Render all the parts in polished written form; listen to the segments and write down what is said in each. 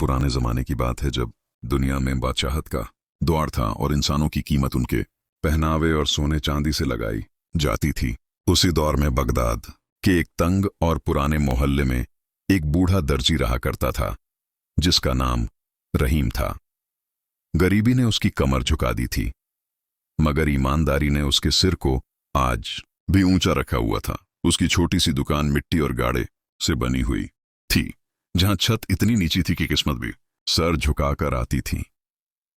पुराने जमाने की बात है जब दुनिया में बादशाहत का दौर था और इंसानों की कीमत उनके पहनावे और सोने चांदी से लगाई जाती थी। उसी दौर में बगदाद के एक तंग और पुराने मोहल्ले में एक बूढ़ा दर्जी रहा करता था जिसका नाम रहीम था। गरीबी ने उसकी कमर झुका दी थी मगर ईमानदारी ने उसके सिर को आज भी ऊंचा रखा हुआ था। उसकी छोटी सी दुकान मिट्टी और गाड़े से बनी हुई थी जहां छत इतनी नीची थी कि किस्मत भी सर झुकाकर आती थी।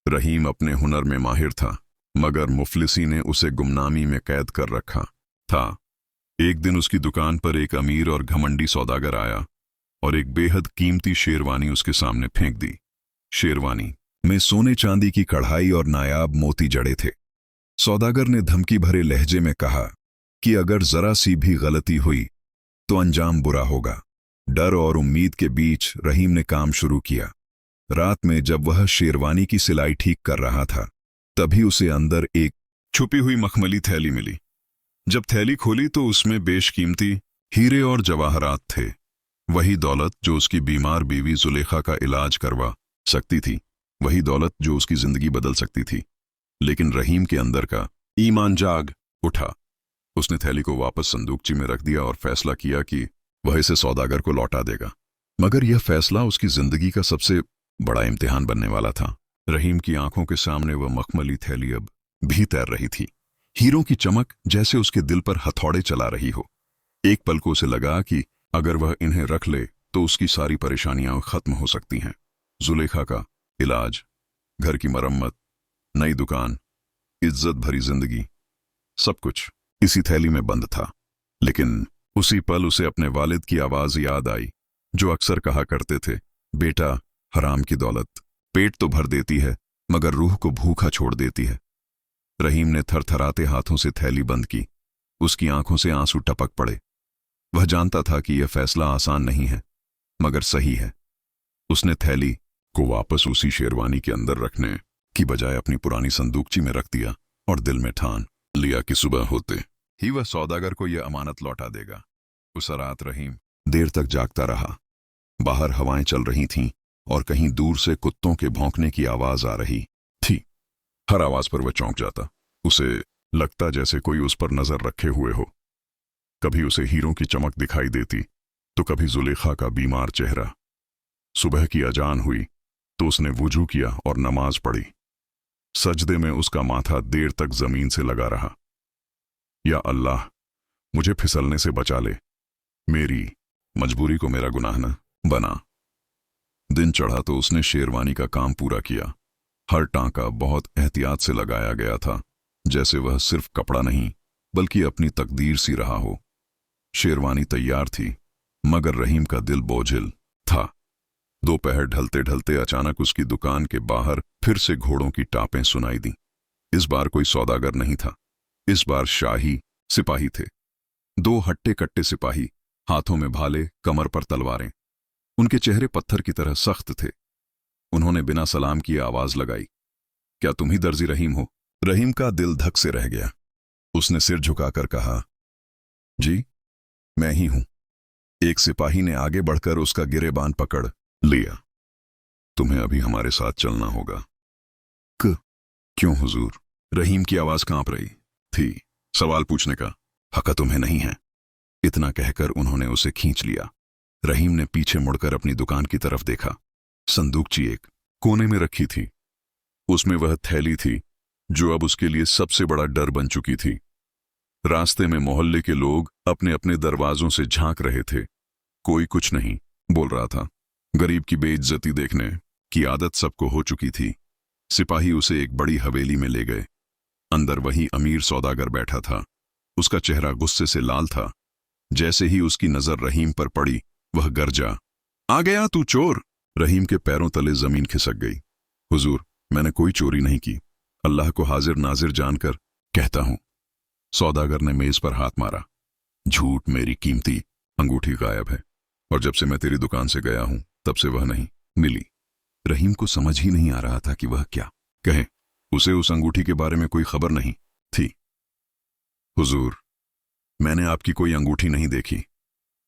रहीम अपने हुनर में माहिर था मगर मुफलिसी ने उसे गुमनामी में कैद कर रखा था। एक दिन उसकी दुकान पर एक अमीर और घमंडी सौदागर आया और एक बेहद कीमती शेरवानी उसके सामने फेंक दी। शेरवानी में सोने चांदी की कढ़ाई और नायाब मोती जड़े थे। सौदागर ने धमकी भरे लहजे में कहा कि अगर जरा सी भी गलती हुई तो अंजाम बुरा होगा। डर और उम्मीद के बीच रहीम ने काम शुरू किया। रात में जब वह शेरवानी की सिलाई ठीक कर रहा था तभी उसे अंदर एक छुपी हुई मखमली थैली मिली। जब थैली खोली तो उसमें बेशकीमती हीरे और जवाहरात थे, वही दौलत जो उसकी बीमार बीवी जुलेखा का इलाज करवा सकती थी, वही दौलत जो उसकी जिंदगी बदल सकती थी। लेकिन रहीम के अंदर का ईमान जाग उठा। उसने थैली को वापस संदूकची में रख दिया और फैसला किया कि वह इसे सौदागर को लौटा देगा। मगर यह फैसला उसकी जिंदगी का सबसे बड़ा इम्तिहान बनने वाला था। रहीम की आंखों के सामने वह मखमली थैली अब भी तैर रही थी, हीरों की चमक जैसे उसके दिल पर हथौड़े चला रही हो। एक पल को उसे लगा कि अगर वह इन्हें रख ले तो उसकी सारी परेशानियां खत्म हो सकती हैं। जुलेखा का इलाज, घर की मरम्मत, नई दुकान, इज्जत भरी जिंदगी, सब कुछ इसी थैली में बंद था। लेकिन उसी पल उसे अपने वालिद की आवाज याद आई जो अक्सर कहा करते थे, बेटा, हराम की दौलत पेट तो भर देती है मगर रूह को भूखा छोड़ देती है। रहीम ने थरथराते हाथों से थैली बंद की। उसकी आंखों से आंसू टपक पड़े। वह जानता था कि यह फैसला आसान नहीं है मगर सही है। उसने थैली को वापस उसी शेरवानी के अंदर रखने की बजाय अपनी पुरानी संदूकची में रख दिया और दिल में ठान लिया कि सुबह होते ही वह सौदागर को यह अमानत लौटा देगा। उस रात रहीम देर तक जागता रहा। बाहर हवाएं चल रही थीं और कहीं दूर से कुत्तों के भौंकने की आवाज आ रही थी। हर आवाज पर वह चौंक जाता। उसे लगता जैसे कोई उस पर नजर रखे हुए हो। कभी उसे हीरों की चमक दिखाई देती तो कभी जुलेखा का बीमार चेहरा। सुबह की अजान हुई तो उसने वुजू किया और नमाज पढ़ी। सजदे में उसका माथा देर तक जमीन से लगा रहा। या अल्लाह, मुझे फिसलने से बचा ले, मेरी मजबूरी को मेरा गुनाह न बना। दिन चढ़ा तो उसने शेरवानी का काम पूरा किया। हर टांका बहुत एहतियात से लगाया गया था, जैसे वह सिर्फ कपड़ा नहीं बल्कि अपनी तकदीर सी रहा हो। शेरवानी तैयार थी मगर रहीम का दिल बोझिल था। दोपहर ढलते ढलते अचानक उसकी दुकान के बाहर फिर से घोड़ों की टापें सुनाई दी। इस बार कोई सौदागर नहीं था, इस बार शाही सिपाही थे। दो हट्टे कट्टे सिपाही, हाथों में भाले, कमर पर तलवारें। उनके चेहरे पत्थर की तरह सख्त थे। उन्होंने बिना सलाम किए आवाज लगाई, क्या तुम ही दर्जी रहीम हो? रहीम का दिल धक से रह गया। उसने सिर झुकाकर कहा, जी, मैं ही हूं। एक सिपाही ने आगे बढ़कर उसका गिरेबान पकड़ लिया। तुम्हें अभी हमारे साथ चलना होगा। क्यों हुजूर? रहीम की आवाज कांप रही थी। सवाल पूछने का हक तुम्हें नहीं है। इतना कहकर उन्होंने उसे खींच लिया। रहीम ने पीछे मुड़कर अपनी दुकान की तरफ देखा। संदूकची एक कोने में रखी थी। उसमें वह थैली थी जो अब उसके लिए सबसे बड़ा डर बन चुकी थी। रास्ते में मोहल्ले के लोग अपने अपने दरवाजों से झांक रहे थे। कोई कुछ नहीं बोल रहा था। गरीब की बेइज्जती देखने की आदत सबको हो चुकी थी। सिपाही उसे एक बड़ी हवेली में ले गए। अंदर वही अमीर सौदागर बैठा था। उसका चेहरा गुस्से से लाल था। जैसे ही उसकी नजर रहीम पर पड़ी वह गरजा, आ गया तू चोर! रहीम के पैरों तले जमीन खिसक गई। हुजूर, मैंने कोई चोरी नहीं की, अल्लाह को हाजिर नाजिर जानकर कहता हूं। सौदागर ने मेज पर हाथ मारा। झूठ, मेरी कीमती अंगूठी गायब है और जब से मैं तेरी दुकान से गया हूं तब से वह नहीं मिली। रहीम को समझ ही नहीं आ रहा था कि वह क्या कहे। उसे उस अंगूठी के बारे में कोई खबर नहीं थी। हुजूर, मैंने आपकी कोई अंगूठी नहीं देखी।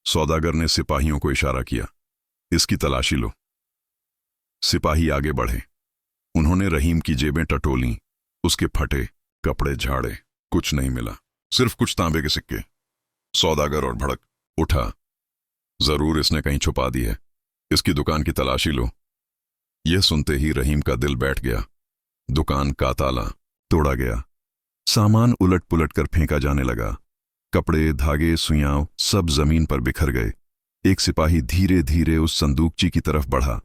सौदागर ने सिपाहियों को इशारा किया, इसकी तलाशी लो। सिपाही आगे बढ़े। उन्होंने रहीम की जेबें टटोलीं, उसके फटे कपड़े झाड़े। कुछ नहीं मिला, सिर्फ कुछ तांबे के सिक्के। सौदागर और भड़क उठा। जरूर इसने कहीं छुपा दी है, इसकी दुकान की तलाशी लो। यह सुनते ही रहीम का दिल बैठ गया। दुकान का ताला तोड़ा गया, सामान उलट पुलट कर फेंका जाने लगा। कपड़े, धागे, सुइयां सब जमीन पर बिखर गए। एक सिपाही धीरे धीरे उस संदूकची की तरफ बढ़ा।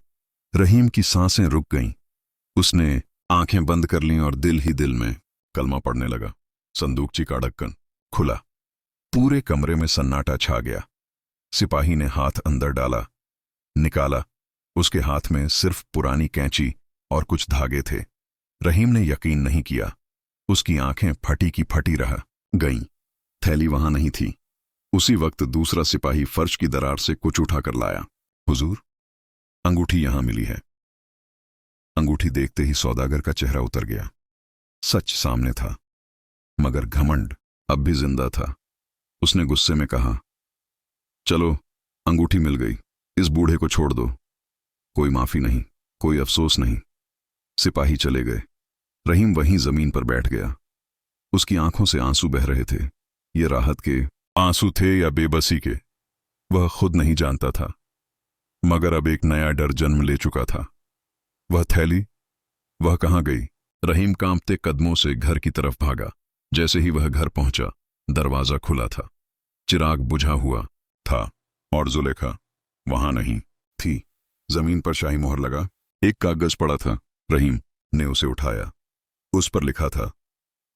रहीम की सांसें रुक गईं। उसने आंखें बंद कर लीं और दिल ही दिल में कलमा पड़ने लगा। संदूकची का ढक्कन खुला। पूरे कमरे में सन्नाटा छा गया। सिपाही ने हाथ अंदर डाला, निकाला। उसके हाथ में सिर्फ पुरानी कैंची और कुछ धागे थे। रहीम ने यकीन नहीं किया। उसकी आंखें फटी की फटी रह गईं। थैली वहां नहीं थी। उसी वक्त दूसरा सिपाही फर्श की दरार से कुछ उठाकर लाया। हुजूर, अंगूठी यहां मिली है। अंगूठी देखते ही सौदागर का चेहरा उतर गया। सच सामने था, मगर घमंड अब भी जिंदा था। उसने गुस्से में कहा, चलो, अंगूठी मिल गई, इस बूढ़े को छोड़ दो। कोई माफी नहीं, कोई अफसोस नहीं। सिपाही चले गए। रहीम वहीं जमीन पर बैठ गया। उसकी आंखों से आंसू बह रहे थे। ये राहत के आंसू थे या बेबसी के, वह खुद नहीं जानता था। मगर अब एक नया डर जन्म ले चुका था। वह थैली, वह कहां गई? रहीम कांपते कदमों से घर की तरफ भागा। जैसे ही वह घर पहुंचा, दरवाजा खुला था, चिराग बुझा हुआ था और जुलेखा वहां नहीं थी। जमीन पर शाही मोहर लगा। एक कागज पड़ा था। रहीम ने उसे उठाया। उस पर लिखा था,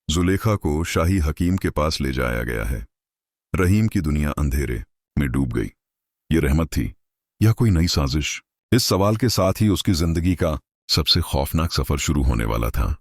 जुलेखा को शाही हकीम के पास ले जाया गया है। रहीम की दुनिया अंधेरे में डूब गई। ये रहमत थी या कोई नई साजिश? इस सवाल के साथ ही उसकी जिंदगी का सबसे खौफनाक सफर शुरू होने वाला था।